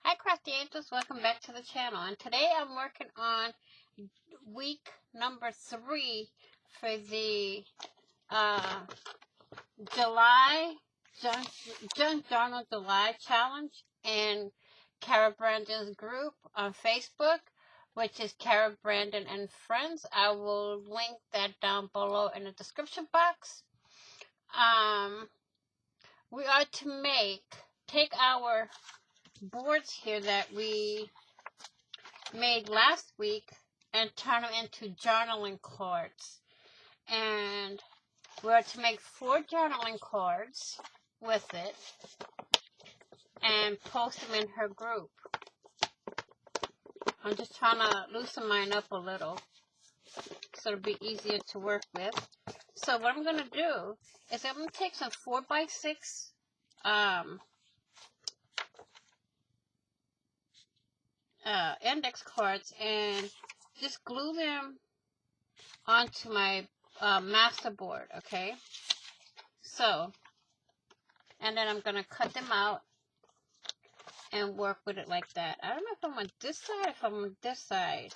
Hi Crafty Angels, welcome back to the channel. And today I'm working on week number 3 for the July Junk Journal July Challenge in Cara Brandon's group on Facebook, which is Cara Brandon and Friends. I will link that down below in the description box. We are to take our boards here that we made last week and turn them into journaling cards. And we're to make 4 journaling cards with it and post them in her group. I'm just trying to loosen mine up a little so it'll be easier to work with. So what I'm going to do is I'm going to take some 4x6 index cards and just glue them onto my master board, okay? So, and then I'm going to cut them out and work with it like that. I don't know if I'm on this side or if I'm on this side.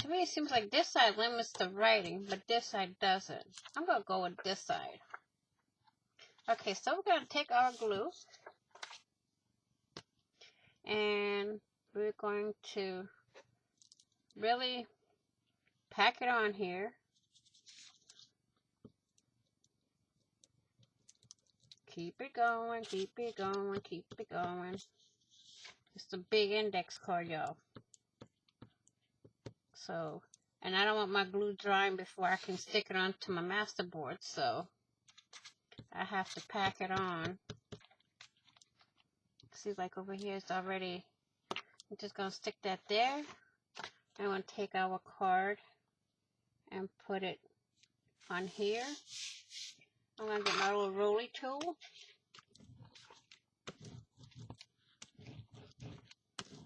To me, it seems like this side limits the writing, but this side doesn't. I'm going to go with this side. Okay, so we're going to take our glue and we're going to really pack it on here. Keep it going, keep it going, keep it going. It's a big index card, y'all. So, and I don't want my glue drying before I can stick it onto my master board, so I have to pack it on. See, like over here, it's already, I'm just going to stick that there. I'm going to take our card and put it on here. I'm going to get my little rolly tool.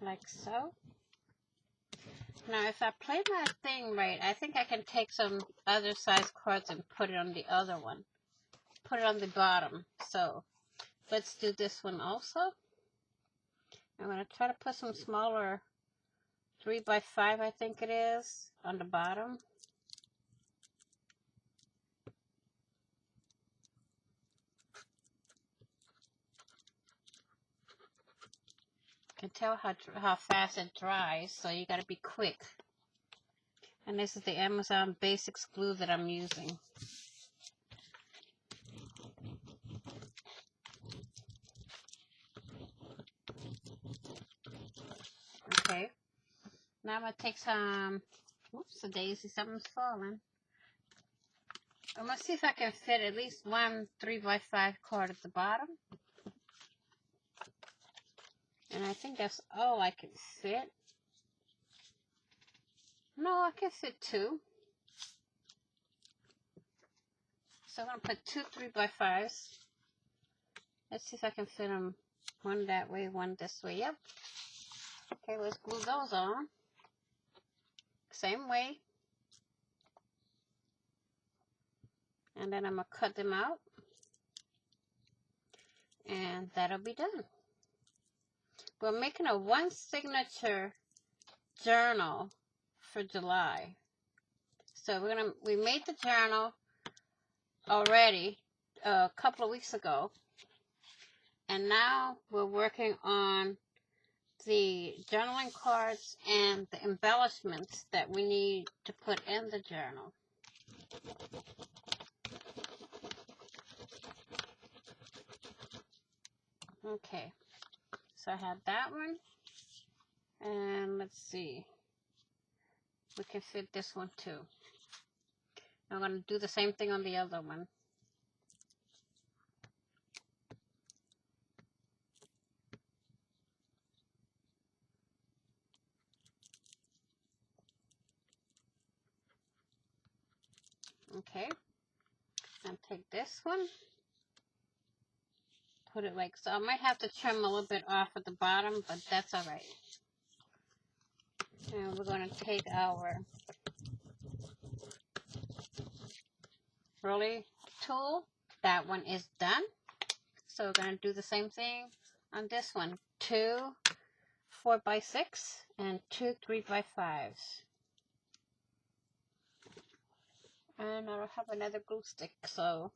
Like so. Now, if I play my thing right, I think I can take some other size cards and put it on the other one. Put it on the bottom. So, let's do this one also. I'm going to try to put some smaller 3x5, I think it is, on the bottom. You can tell how fast it dries, so you got to be quick. And this is the Amazon Basics glue that I'm using. Okay. Now I'm going to take some, whoops, a daisy, something's falling. I'm going to see if I can fit at least one 3x5 card at the bottom. And I think that's all I can fit. No, I can fit 2. So I'm going to put 2 3x5s. Let's see if I can fit them one that way, one this way. Yep. Okay, let's glue those on. Same way. And then I'm going to cut them out. And that'll be done. We're making a 1 signature journal for July. So we made the journal already a couple of weeks ago. And now we're working on the journaling cards and the embellishments that we need to put in the journal. Okay, so I have that one, and let's see, we can fit this one too. I'm going to do the same thing on the other one. Okay, and take this one, put it like so. I might have to trim a little bit off at the bottom, but that's all right. And we're going to take our rolly tool. That one is done. So we're going to do the same thing on this one. 2 4x6 and 2 3x5s. And I don't have another glue stick, so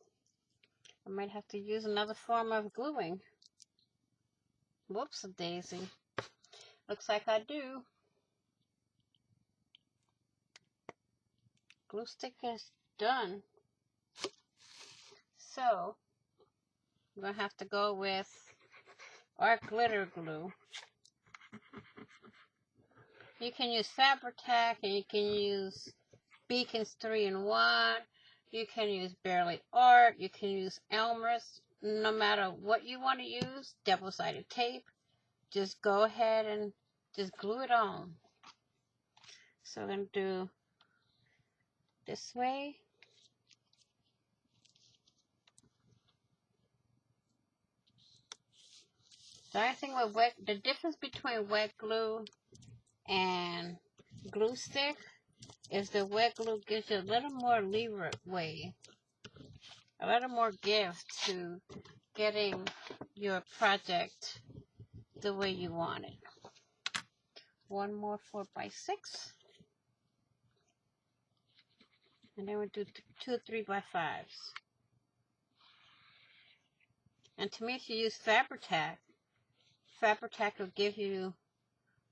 I might have to use another form of gluing. Whoops, daisy. Looks like I do. Glue stick is done. So, I'm going to have to go with our glitter glue. You can use Fabri-Tac, and you can use Beacons 3-in-1. You can use Barely Art. You can use Elmer's. No matter what you want to use, double-sided tape, just go ahead and just glue it on. So I'm going to do this way. The only thing with the difference between wet glue and glue stick is the wet glue gives you a little more leeway, a little more give to getting your project the way you want it. One more 4x6, and then we'll do 2 3x5s. And to me, if you use Fabri-Tac, Fabri-Tac will give you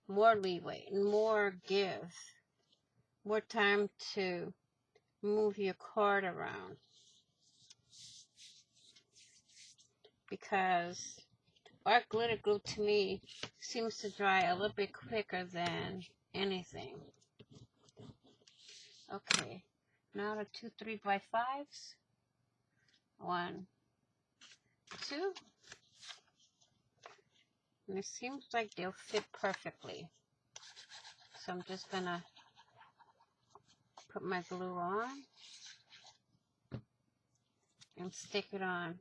more leeway, more give, more time to move your card around. Because our glitter glue to me seems to dry a little bit quicker than anything. Okay, now the 2 3x5s. 1, 2. And it seems like they'll fit perfectly. So I'm just gonna put my glue on and stick it on.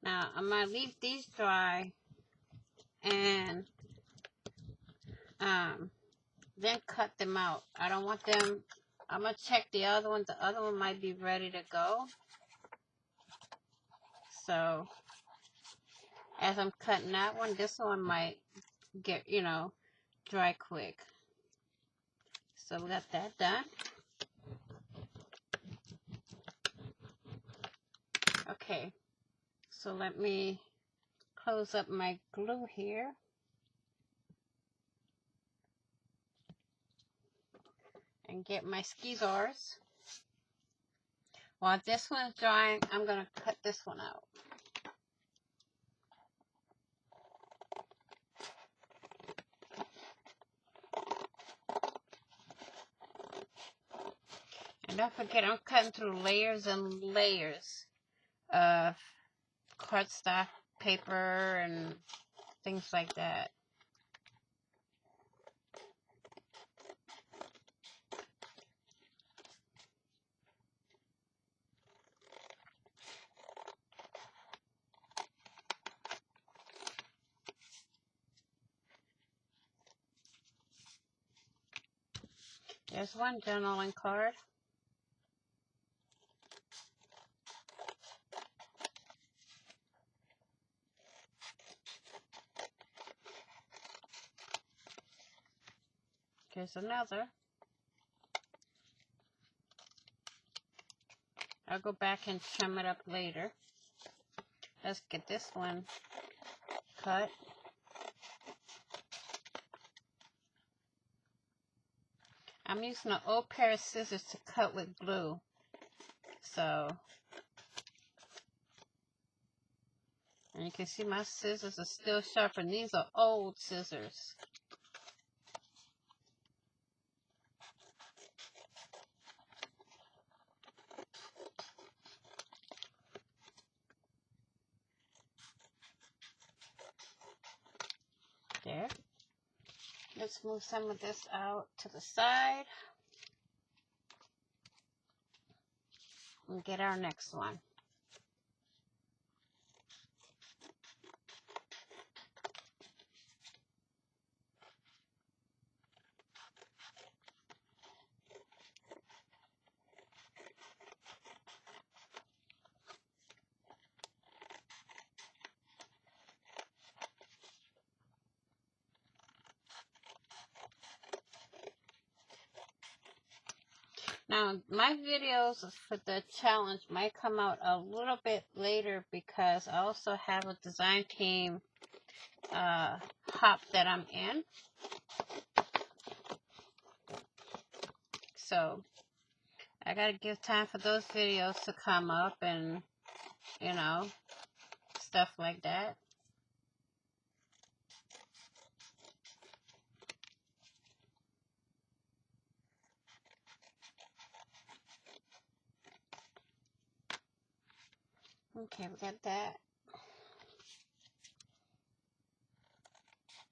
Now I'm gonna leave these dry and then cut them out. I don't want them. I'm gonna check the other one. The other one might be ready to go. So as I'm cutting that one, this one might get, dry quick. So we got that done. Okay, so let me close up my glue here. And get my skeezers. While this one's drying, I'm going to cut this one out. And don't forget, I'm cutting through layers and layers of cardstock paper and things like that. There's one journaling card. Here's another. I'll go back and trim it up later. Let's get this one cut. I'm using an old pair of scissors to cut with glue. So, and you can see my scissors are still sharp, and these are old scissors. There. Let's move some of this out to the side and get our next one. Now, my videos for the challenge might come out a little bit later because I also have a design team hop that I'm in. So, I gotta give time for those videos to come up and, you know, stuff like that. Okay, we got that.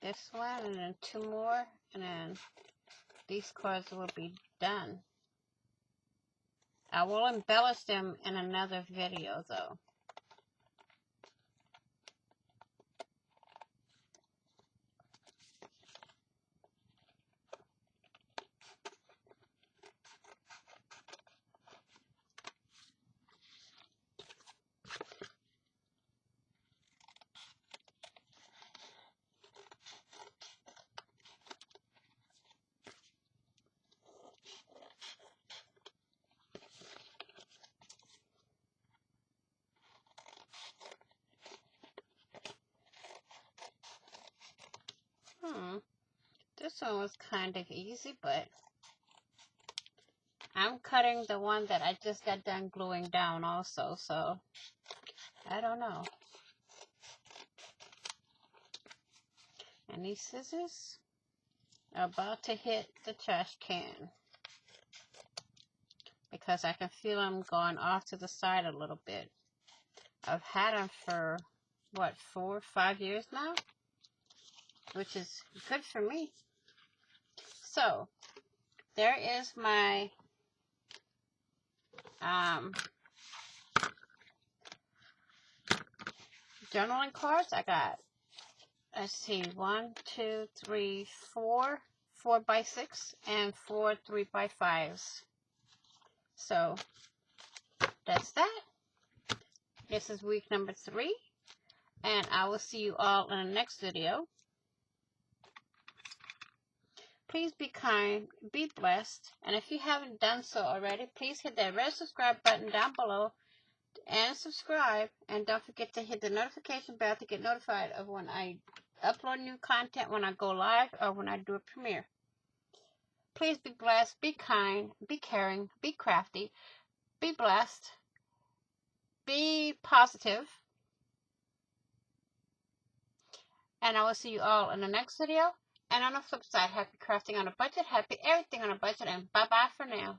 This one, and then 2 more, and then these cards will be done. I will embellish them in another video, though. This one was kind of easy, but I'm cutting the one that I just got done gluing down also, so I don't know. And these scissors are about to hit the trash can because I can feel them going off to the side a little bit. I've had them for, what, 4 or 5 years now, which is good for me. So, there is my journaling cards. I got, let's see, 1, 2, 3, 4 4x6 and 4 3x5s. So that's that. This is week number 3, and I will see you all in the next video. Please be kind, be blessed, and if you haven't done so already, please hit that red subscribe button down below and subscribe, and don't forget to hit the notification bell to get notified of when I upload new content, when I go live, or when I do a premiere. Please be blessed, be kind, be caring, be crafty, be blessed, be positive, and I will see you all in the next video. And on the flip side, happy crafting on a budget, happy everything on a budget, and bye-bye for now.